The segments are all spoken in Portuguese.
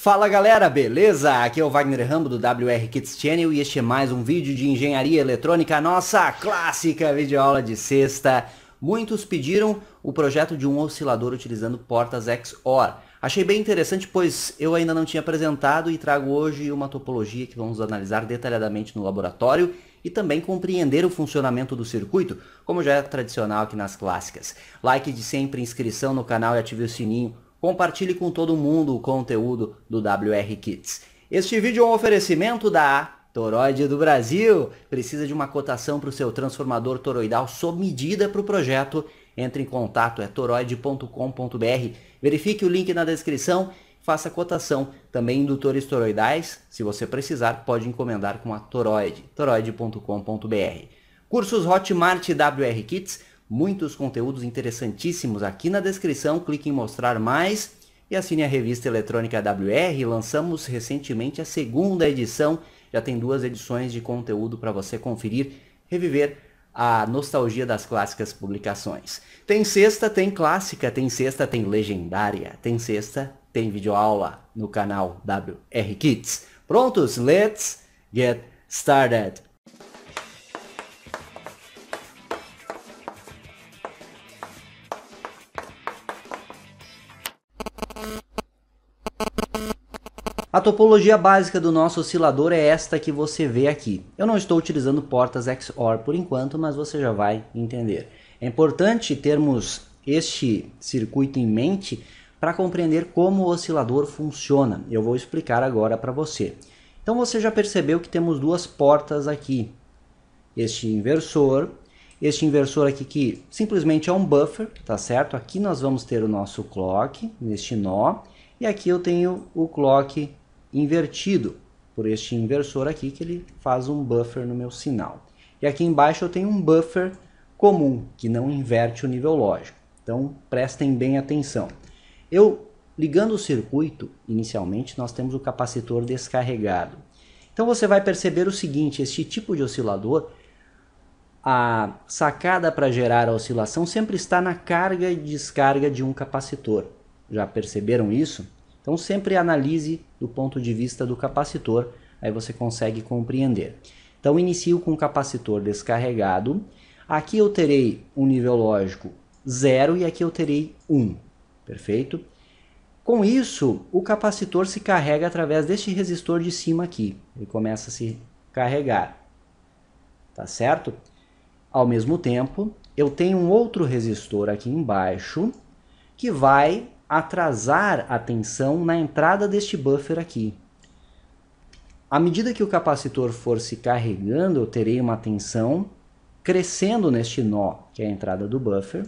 Fala galera, beleza? Aqui é o Wagner Rambo do WR Kits Channel e este é mais um vídeo de engenharia eletrônica, nossa clássica videoaula de sexta. Muitos pediram o projeto de um oscilador utilizando portas XOR. Achei bem interessante, pois eu ainda não tinha apresentado e trago hoje uma topologia que vamos analisar detalhadamente no laboratório e também compreender o funcionamento do circuito, como já é tradicional aqui nas clássicas. Like de sempre, inscrição no canal e ative o sininho. Compartilhe com todo mundo o conteúdo do WR Kits. Este vídeo é um oferecimento da Toroid do Brasil. Precisa de uma cotação para o seu transformador toroidal sob medida para o projeto? Entre em contato, é toroid.com.br. Verifique o link na descrição, faça a cotação. Também indutores toroidais, se você precisar, pode encomendar com a Toroid, toroid.com.br. Cursos Hotmart WR Kits. Muitos conteúdos interessantíssimos aqui na descrição, clique em mostrar mais e assine a revista eletrônica WR. Lançamos recentemente a segunda edição, já tem 2 edições de conteúdo para você conferir, reviver a nostalgia das clássicas publicações. Tem sexta, tem clássica, tem sexta, tem legendária, tem sexta, tem videoaula no canal WR Kits. Prontos? Let's get started! A topologia básica do nosso oscilador é esta que você vê aqui. Eu não estou utilizando portas XOR por enquanto, mas você já vai entender. É importante termos este circuito em mente para compreender como o oscilador funciona. Eu vou explicar agora para você. Então você já percebeu que temos 2 portas aqui. Este inversor aqui que simplesmente é um buffer, tá certo? Aqui nós vamos ter o nosso clock neste nó. E aqui eu tenho o clock invertido por este inversor aqui, que ele faz um buffer no meu sinal. E aqui embaixo eu tenho um buffer comum, que não inverte o nível lógico. Então prestem bem atenção. Ligando o circuito, inicialmente nós temos o capacitor descarregado. Então você vai perceber o seguinte, este tipo de oscilador, a sacada para gerar a oscilação sempre está na carga e descarga de um capacitor. Já perceberam isso? Então sempre analise do ponto de vista do capacitor, aí você consegue compreender. Então inicio com o capacitor descarregado. Aqui eu terei um nível lógico 0 e aqui eu terei 1. Perfeito? Com isso, o capacitor se carrega através deste resistor de cima aqui. Ele começa a se carregar. Tá certo? Ao mesmo tempo, eu tenho um outro resistor aqui embaixo que vai atrasar a tensão na entrada deste buffer aqui. À medida que o capacitor for se carregando, eu terei uma tensão crescendo neste nó, que é a entrada do buffer.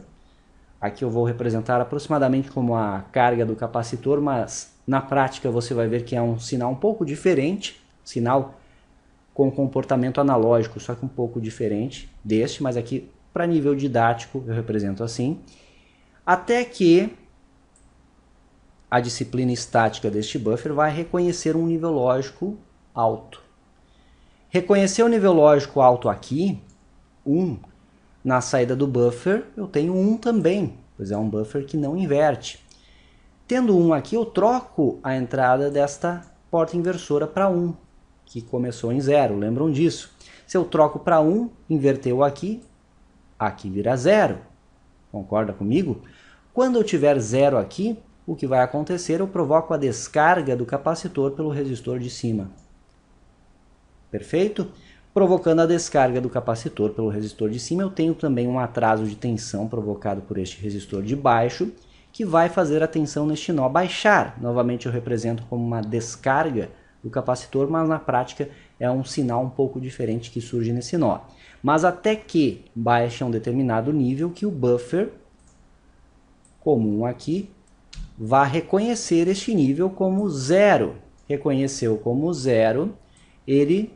Aqui eu vou representar aproximadamente como a carga do capacitor, mas na prática você vai ver que é um sinal um pouco diferente, sinal com comportamento analógico, só que um pouco diferente deste, mas aqui para nível didático eu represento assim. Até que a disciplina estática deste buffer vai reconhecer um nível lógico alto. Reconhecer o nível lógico alto aqui, 1, na saída do buffer, eu tenho 1 também, pois é um buffer que não inverte. Tendo 1 aqui, eu troco a entrada desta porta inversora para 1, que começou em 0, lembram disso? Se eu troco para 1, inverteu aqui, aqui vira 0. Concorda comigo? Quando eu tiver 0 aqui, o que vai acontecer? Eu provoco a descarga do capacitor pelo resistor de cima. Perfeito? Provocando a descarga do capacitor pelo resistor de cima, eu tenho também um atraso de tensão provocado por este resistor de baixo, que vai fazer a tensão neste nó baixar. Novamente eu represento como uma descarga do capacitor, mas na prática é um sinal um pouco diferente que surge nesse nó. Mas até que baixe a um determinado nível que o buffer comum aqui vai reconhecer este nível como 0. Reconheceu como 0, ele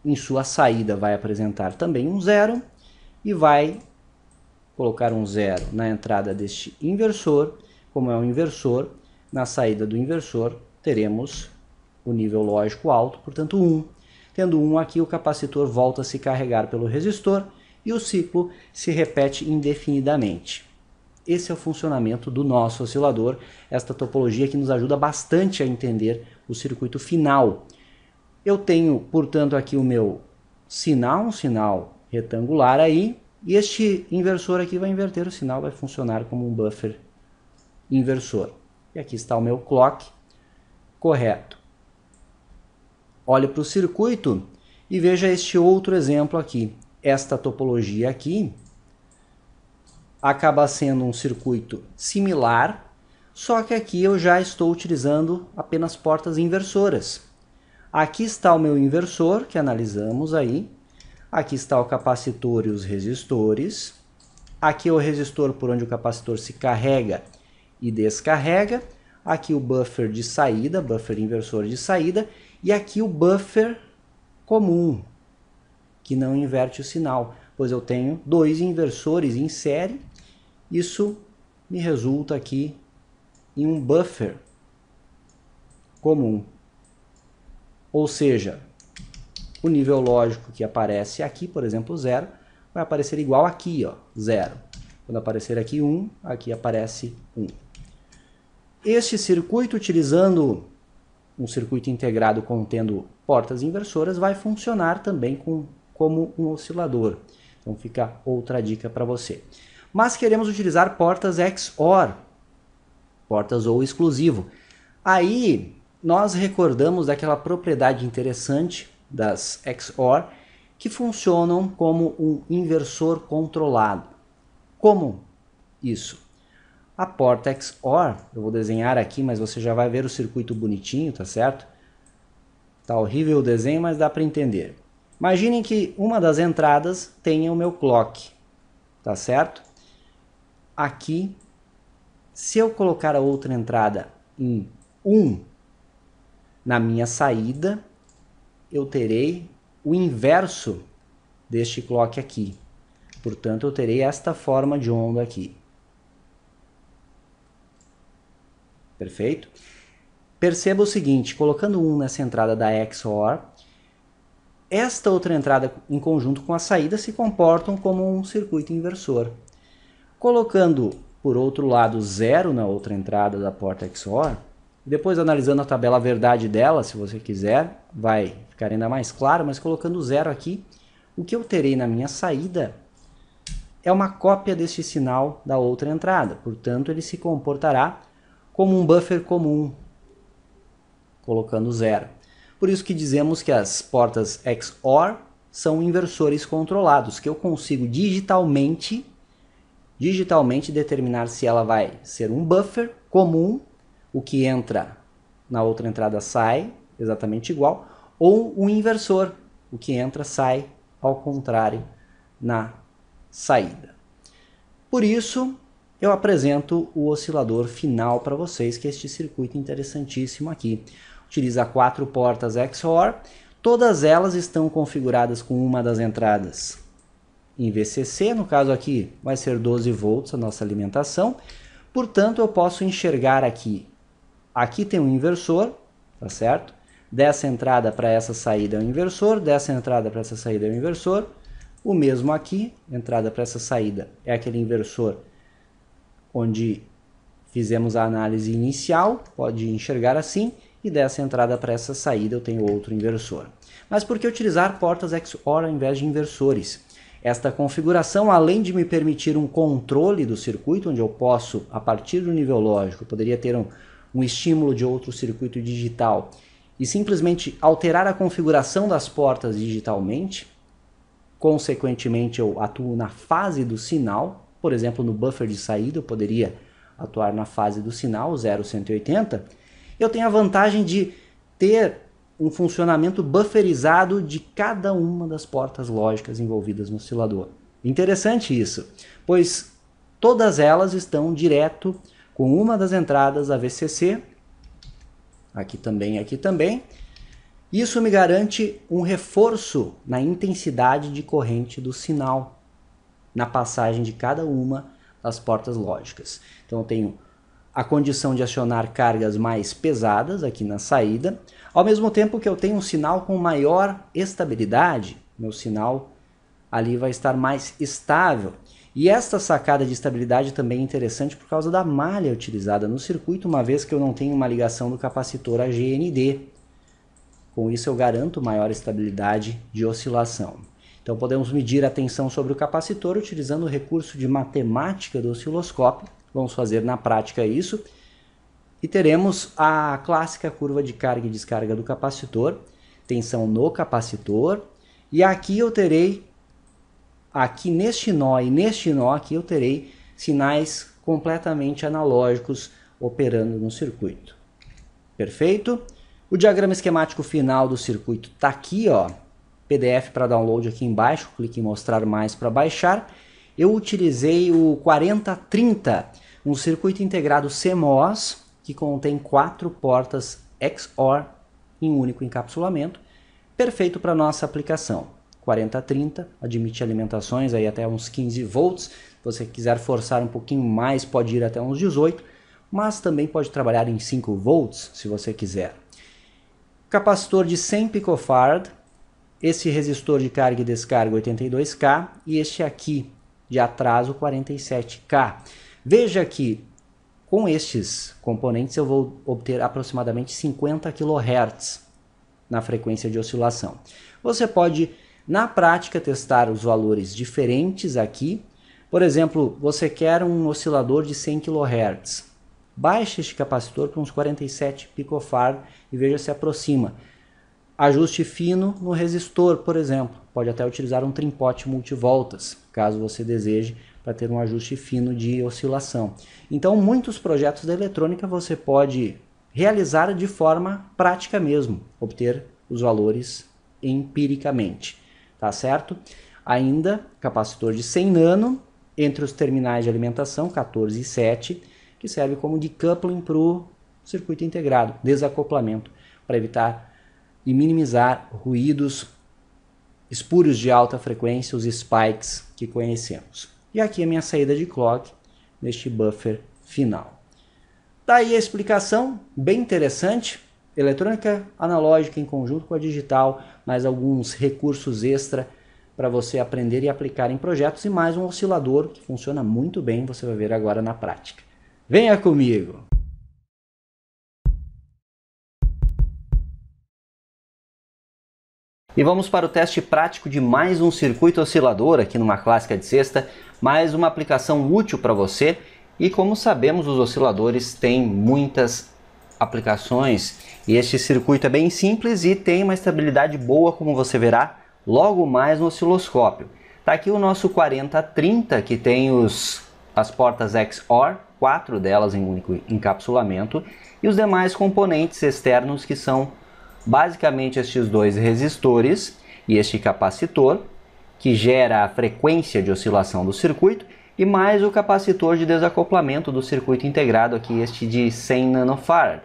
em sua saída vai apresentar também um 0 e vai colocar um 0 na entrada deste inversor. Como é um inversor, na saída do inversor teremos o nível lógico alto, portanto 1. Tendo 1 aqui, o capacitor volta a se carregar pelo resistor e o ciclo se repete indefinidamente. esse é o funcionamento do nosso oscilador, esta topologia que nos ajuda bastante a entender o circuito final. Eu tenho, portanto, aqui o meu sinal, um sinal retangular aí, e este inversor aqui vai inverter o sinal, vai funcionar como um buffer inversor. E aqui está o meu clock correto. Olhe para o circuito e veja este outro exemplo aqui. Esta topologia aqui acaba sendo um circuito similar, só que aqui eu já estou utilizando apenas portas inversoras. Aqui está o meu inversor, que analisamos aí. Aqui está o capacitor e os resistores. Aqui é o resistor por onde o capacitor se carrega e descarrega. Aqui o buffer de saída, buffer inversor de saída. E aqui o buffer comum, que não inverte o sinal, pois eu tenho dois inversores em série. Isso me resulta aqui em um buffer comum. Ou seja, o nível lógico que aparece aqui, por exemplo, 0, vai aparecer igual aqui, ó, 0. Quando aparecer aqui 1, aqui aparece 1. Este circuito, utilizando um circuito integrado contendo portas inversoras, vai funcionar também como um oscilador. Então fica outra dica para você. Mas queremos utilizar portas XOR, portas ou exclusivo. Aí nós recordamos daquela propriedade interessante das XOR que funcionam como um inversor controlado. Como isso? A porta XOR, eu vou desenhar aqui, mas você já vai ver o circuito bonitinho, tá certo? Tá horrível o desenho, mas dá para entender. Imaginem que uma das entradas tenha o meu clock, tá certo? Aqui, se eu colocar a outra entrada em 1 na minha saída, eu terei o inverso deste clock aqui. Portanto, eu terei esta forma de onda aqui. Perfeito? Perceba o seguinte, colocando 1 nessa entrada da XOR, esta outra entrada em conjunto com a saída se comportam como um circuito inversor. Colocando, por outro lado, 0 na outra entrada da porta XOR, depois analisando a tabela verdade dela, se você quiser, vai ficar ainda mais claro, mas colocando 0 aqui, o que eu terei na minha saída é uma cópia deste sinal da outra entrada. Portanto, ele se comportará como um buffer comum, colocando 0. Por isso que dizemos que as portas XOR são inversores controlados, que eu consigo digitalmente determinar se ela vai ser um buffer comum, o que entra na outra entrada sai exatamente igual, ou um inversor, o que entra sai ao contrário na saída. Por isso, eu apresento o oscilador final para vocês, que é este circuito interessantíssimo aqui. Utiliza 4 portas XOR, todas elas estão configuradas com uma das entradas em VCC, no caso aqui vai ser 12 volts a nossa alimentação, portanto eu posso enxergar aqui tem um inversor, tá certo? Dessa entrada para essa saída é um inversor, dessa entrada para essa saída é um inversor, o mesmo aqui, entrada para essa saída é aquele inversor onde fizemos a análise inicial, pode enxergar assim, e dessa entrada para essa saída eu tenho outro inversor. Mas por que utilizar portas XOR ao invés de inversores? Esta configuração, além de me permitir um controle do circuito, onde eu posso, a partir do nível lógico, poderia ter um estímulo de outro circuito digital e simplesmente alterar a configuração das portas digitalmente, consequentemente eu atuo na fase do sinal, por exemplo, no buffer de saída eu poderia atuar na fase do sinal, 0,180, eu tenho a vantagem de ter um funcionamento bufferizado de cada uma das portas lógicas envolvidas no oscilador. Interessante isso, pois todas elas estão direto com uma das entradas AVCC, aqui também. Isso me garante um reforço na intensidade de corrente do sinal, na passagem de cada uma das portas lógicas. Então eu tenho a condição de acionar cargas mais pesadas aqui na saída, ao mesmo tempo que eu tenho um sinal com maior estabilidade, meu sinal ali vai estar mais estável. E esta sacada de estabilidade também é interessante por causa da malha utilizada no circuito, uma vez que eu não tenho uma ligação do capacitor a GND. Com isso eu garanto maior estabilidade de oscilação. Então podemos medir a tensão sobre o capacitor utilizando o recurso de matemática do osciloscópio. Vamos fazer na prática isso. E teremos a clássica curva de carga e descarga do capacitor, tensão no capacitor. E aqui eu terei, aqui neste nó e neste nó aqui eu terei sinais completamente analógicos operando no circuito. Perfeito? O diagrama esquemático final do circuito está aqui, ó. PDF para download aqui embaixo, clique em mostrar mais para baixar. Eu utilizei o 4030, um circuito integrado CMOS que contém 4 portas XOR em um único encapsulamento, perfeito para nossa aplicação. 4030 admite alimentações aí até uns 15 volts. Se você quiser forçar um pouquinho mais, pode ir até uns 18, mas também pode trabalhar em 5 volts se você quiser. Capacitor de 100 picofarad, esse resistor de carga e descarga 82K e este aqui de atraso 47K. Veja que com estes componentes eu vou obter aproximadamente 50 kHz na frequência de oscilação. Você pode, na prática, testar os valores diferentes aqui. Por exemplo, você quer um oscilador de 100 kHz. Baixe este capacitor para uns 47 picofarad e veja se aproxima. Ajuste fino no resistor, por exemplo. Pode até utilizar um trimpote multivoltas, caso você deseje, para ter um ajuste fino de oscilação. Então, muitos projetos da eletrônica você pode realizar de forma prática mesmo, obter os valores empiricamente, tá certo? Ainda, capacitor de 100 nano, entre os terminais de alimentação, 14 e 7, que serve como decoupling para o circuito integrado, desacoplamento, para evitar e minimizar ruídos espúrios de alta frequência, os spikes que conhecemos. E aqui a minha saída de clock neste buffer final. Daí a explicação, bem interessante, eletrônica analógica em conjunto com a digital, mais alguns recursos extra para você aprender e aplicar em projetos e mais um oscilador que funciona muito bem, você vai ver agora na prática. Venha comigo! E vamos para o teste prático de mais um circuito oscilador aqui numa clássica de sexta, mais uma aplicação útil para você. E como sabemos, os osciladores têm muitas aplicações e este circuito é bem simples e tem uma estabilidade boa, como você verá logo mais no osciloscópio. Está aqui o nosso 4030 que tem as portas XOR, 4 delas em único encapsulamento, e os demais componentes externos que são basicamente estes dois resistores e este capacitor, que gera a frequência de oscilação do circuito, e mais o capacitor de desacoplamento do circuito integrado, aqui este de 100 nanofarad.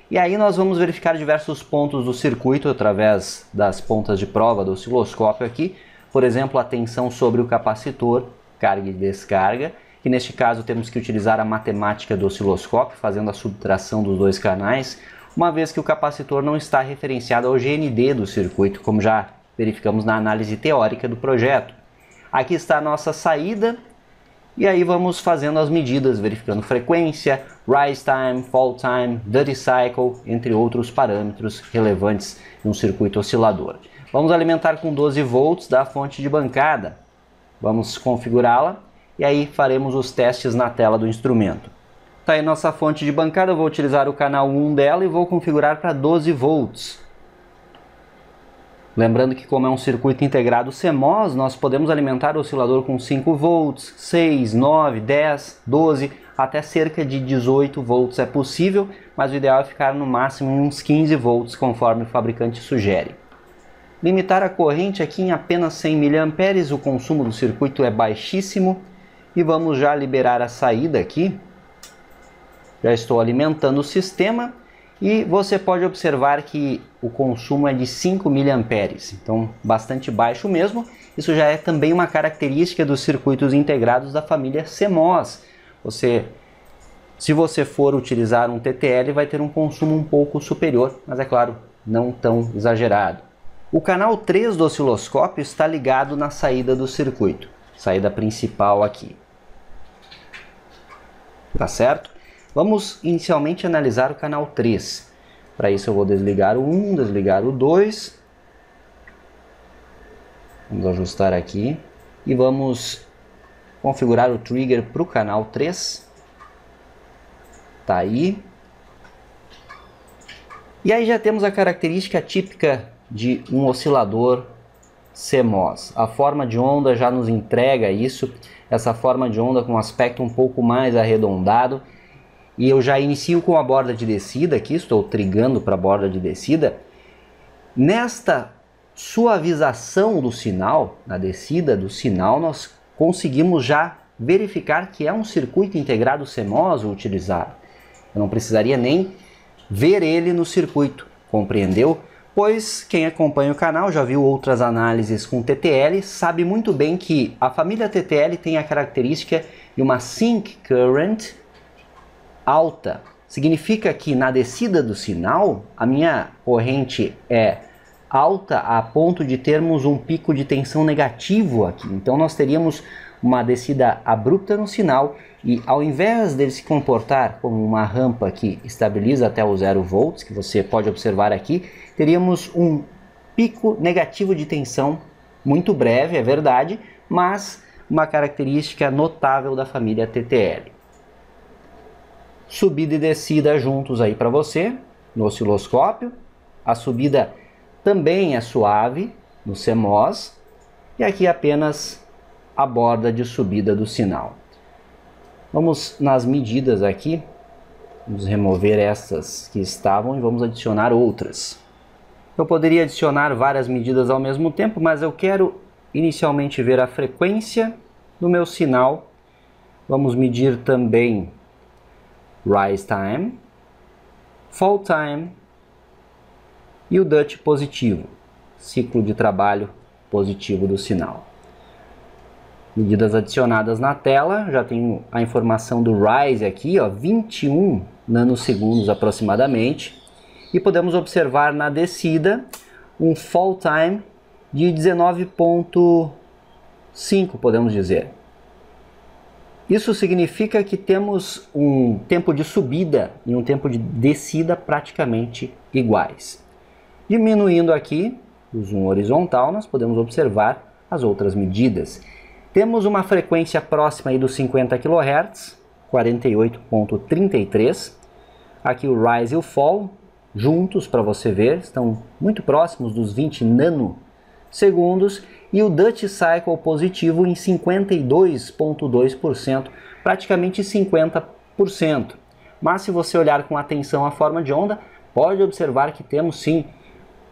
E aí nós vamos verificar diversos pontos do circuito através das pontas de prova do osciloscópio aqui, por exemplo, a tensão sobre o capacitor, carga e descarga, que neste caso temos que utilizar a matemática do osciloscópio, fazendo a subtração dos dois canais, uma vez que o capacitor não está referenciado ao GND do circuito, como já verificamos na análise teórica do projeto. Aqui está a nossa saída, e aí vamos fazendo as medidas, verificando frequência, rise time, fall time, duty cycle, entre outros parâmetros relevantes em um circuito oscilador. Vamos alimentar com 12 volts da fonte de bancada. Vamos configurá-la e aí faremos os testes na tela do instrumento. Está aí nossa fonte de bancada, eu vou utilizar o canal 1 dela e vou configurar para 12 volts. Lembrando que como é um circuito integrado CMOS, nós podemos alimentar o oscilador com 5 volts, 6, 9, 10, 12, até cerca de 18 volts é possível, mas o ideal é ficar no máximo em uns 15 volts, conforme o fabricante sugere. Limitar a corrente aqui em apenas 100 mA, o consumo do circuito é baixíssimo, e vamos já liberar a saída aqui. Já estou alimentando o sistema e você pode observar que o consumo é de 5 mA, então bastante baixo mesmo. Isso já é também uma característica dos circuitos integrados da família CMOS. Se você for utilizar um TTL, vai ter um consumo um pouco superior, mas é claro, não tão exagerado. O canal 3 do osciloscópio está ligado na saída do circuito. saída principal aqui. Tá certo? Vamos inicialmente analisar o canal 3. Para isso eu vou desligar o 1, desligar o 2. Vamos ajustar aqui e vamos configurar o trigger para o canal 3. Tá aí. E aí já temos a característica típica de um oscilador CMOS. A forma de onda já nos entrega isso, essa forma de onda com um aspecto um pouco mais arredondado. E eu já inicio com a borda de descida aqui, estou trigando para a borda de descida. Nesta suavização do sinal, na descida do sinal, nós conseguimos já verificar que é um circuito integrado CMOS utilizado. Eu não precisaria nem ver ele no circuito, compreendeu? Pois quem acompanha o canal já viu outras análises com TTL, sabe muito bem que a família TTL tem a característica de uma sink current alta. Significa que na descida do sinal, a minha corrente é alta a ponto de termos um pico de tensão negativo aqui. Então nós teríamos uma descida abrupta no sinal e ao invés dele se comportar como uma rampa que estabiliza até os 0 volts, que você pode observar aqui, teríamos um pico negativo de tensão muito breve, é verdade, mas uma característica notável da família TTL. Subida e descida juntos aí para você no osciloscópio. A subida também é suave no CMOS e aqui apenas a borda de subida do sinal. Vamos nas medidas aqui, vamos remover essas que estavam e vamos adicionar outras. Eu poderia adicionar várias medidas ao mesmo tempo, mas eu quero inicialmente ver a frequência do meu sinal. Vamos medir também rise time, fall time e o DUT positivo, ciclo de trabalho positivo do sinal. Medidas adicionadas na tela, já tenho a informação do rise aqui, ó, 21 nanosegundos aproximadamente, e podemos observar na descida um fall time de 19,5, podemos dizer. Isso significa que temos um tempo de subida e um tempo de descida praticamente iguais. Diminuindo aqui o zoom horizontal, nós podemos observar as outras medidas. Temos uma frequência próxima aí dos 50 kHz, 48,33. Aqui o rise e o fall, juntos para você ver, estão muito próximos dos 20 nanosegundos. E o Duty Cycle positivo em 52,2%, praticamente 50%. Mas se você olhar com atenção a forma de onda, pode observar que temos sim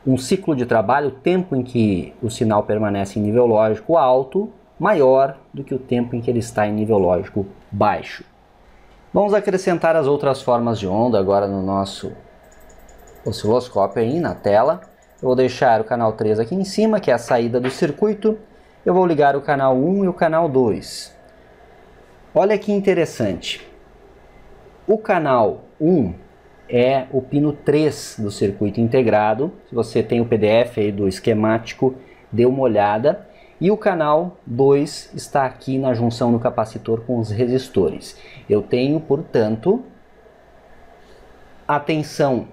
um ciclo de trabalho, o tempo em que o sinal permanece em nível lógico alto, maior do que o tempo em que ele está em nível lógico baixo. Vamos acrescentar as outras formas de onda agora no nosso osciloscópio aí na tela. Eu vou deixar o canal 3 aqui em cima, que é a saída do circuito. Eu vou ligar o canal 1 e o canal 2. Olha que interessante. O canal 1 é o pino 3 do circuito integrado. Se você tem o PDF aí do esquemático, dê uma olhada. E o canal 2 está aqui na junção do capacitor com os resistores. Eu tenho, portanto, a tensão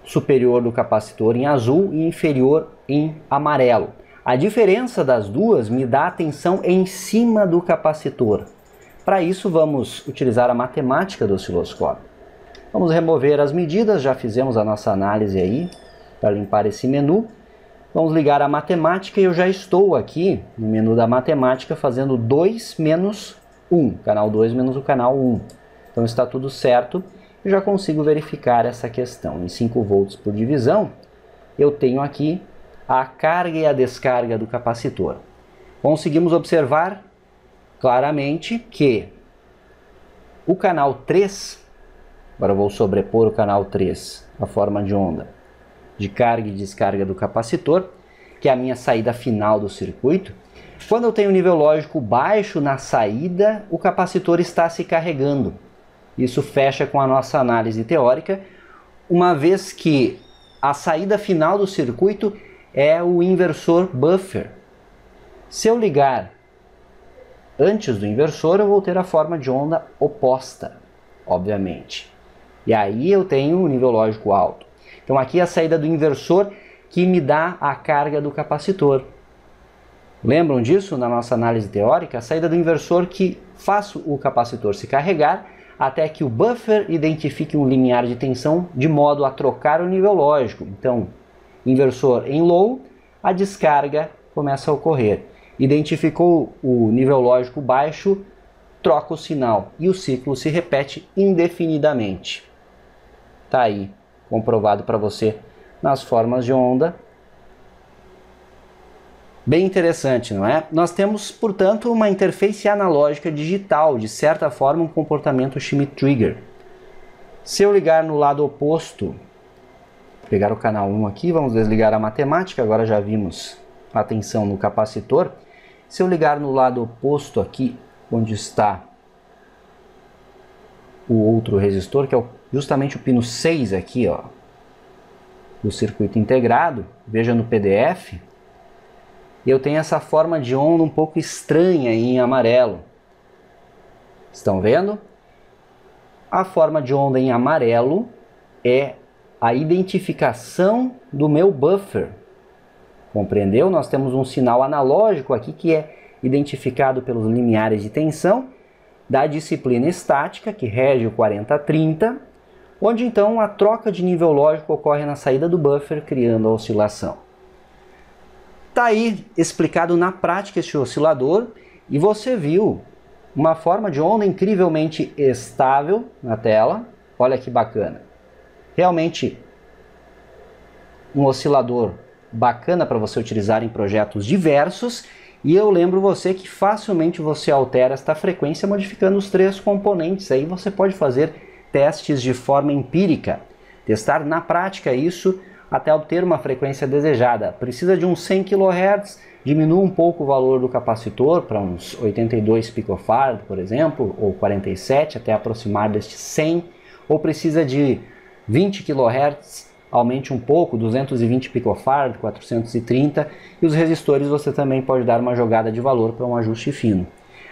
superior do capacitor em azul e inferior em amarelo. A diferença das duas me dá a tensão em cima do capacitor. Para isso vamos utilizar a matemática do osciloscópio. Vamos remover as medidas, já fizemos a nossa análise aí para limpar esse menu. Vamos ligar a matemática e eu já estou aqui no menu da matemática fazendo 2 menos 1, canal 2 menos o canal 1. Então está tudo certo. Eu já consigo verificar essa questão. Em 5 volts por divisão, eu tenho aqui a carga e a descarga do capacitor. Conseguimos observar claramente que o canal 3, agora eu vou sobrepor o canal 3, a forma de onda de carga e descarga do capacitor, que é a minha saída final do circuito. Quando eu tenho nível lógico baixo na saída, o capacitor está se carregando. Isso fecha com a nossa análise teórica, uma vez que a saída final do circuito é o inversor buffer. Se eu ligar antes do inversor, eu vou ter a forma de onda oposta, obviamente. E aí eu tenho o nível lógico alto. Então aqui é a saída do inversor que me dá a carga do capacitor. Lembram disso na nossa análise teórica? A saída do inversor que faz o capacitor se carregar até que o buffer identifique um limiar de tensão de modo a trocar o nível lógico. Então, inversor em low, a descarga começa a ocorrer. Identificou o nível lógico baixo, troca o sinal e o ciclo se repete indefinidamente. Tá aí, comprovado para você nas formas de onda. Bem interessante, não é? Nós temos, portanto, uma interface analógica digital, de certa forma um comportamento Schmitt-Trigger. Se eu ligar no lado oposto, vou pegar o canal 1 aqui, vamos desligar a matemática, agora já vimos a tensão no capacitor. Se eu ligar no lado oposto aqui, onde está o outro resistor, que é justamente o pino 6 aqui, ó, do circuito integrado, veja no PDF, eu tenho essa forma de onda um pouco estranha em amarelo. Estão vendo? A forma de onda em amarelo é a identificação do meu buffer. Compreendeu? Nós temos um sinal analógico aqui que é identificado pelos limiares de tensão da disciplina estática, que rege o 40-30, onde então a troca de nível lógico ocorre na saída do buffer, criando a oscilação. Está aí explicado na prática este oscilador e você viu uma forma de onda incrivelmente estável na tela. Olha que bacana. Realmente um oscilador bacana para você utilizar em projetos diversos. E eu lembro você que facilmente você altera esta frequência modificando os 3 componentes. Aí você pode fazer testes de forma empírica, testar na prática isso até obter uma frequência desejada. Precisa de uns 100 kHz, diminua um pouco o valor do capacitor para uns 82 picofarad, por exemplo, ou 47, até aproximar destes 100, ou precisa de 20 kHz, aumente um pouco, 220 picofarad, 430, e os resistores você também pode dar uma jogada de valor para um ajuste fino.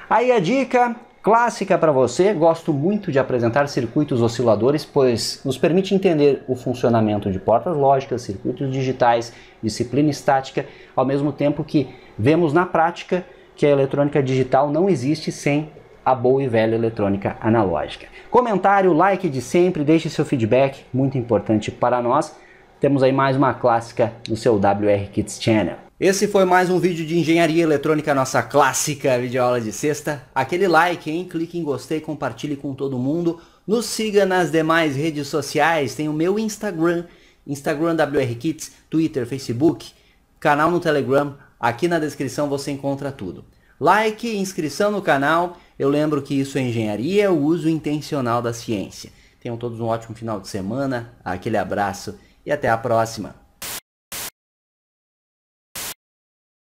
Aí a dica clássica para você, gosto muito de apresentar circuitos osciladores, pois nos permite entender o funcionamento de portas lógicas, circuitos digitais, disciplina estática, ao mesmo tempo que vemos na prática que a eletrônica digital não existe sem a boa e velha eletrônica analógica. Comentário, like de sempre, deixe seu feedback, muito importante para nós. Temos aí mais uma clássica no seu WR Kits Channel. Esse foi mais um vídeo de engenharia eletrônica, nossa clássica videoaula de sexta. Aquele like, hein? Clique em gostei, compartilhe com todo mundo. Nos siga nas demais redes sociais, tem o meu Instagram WR Kits, Twitter, Facebook, canal no Telegram. Aqui na descrição você encontra tudo. Like, inscrição no canal. Eu lembro que isso é engenharia, o uso intencional da ciência. Tenham todos um ótimo final de semana, aquele abraço e até a próxima.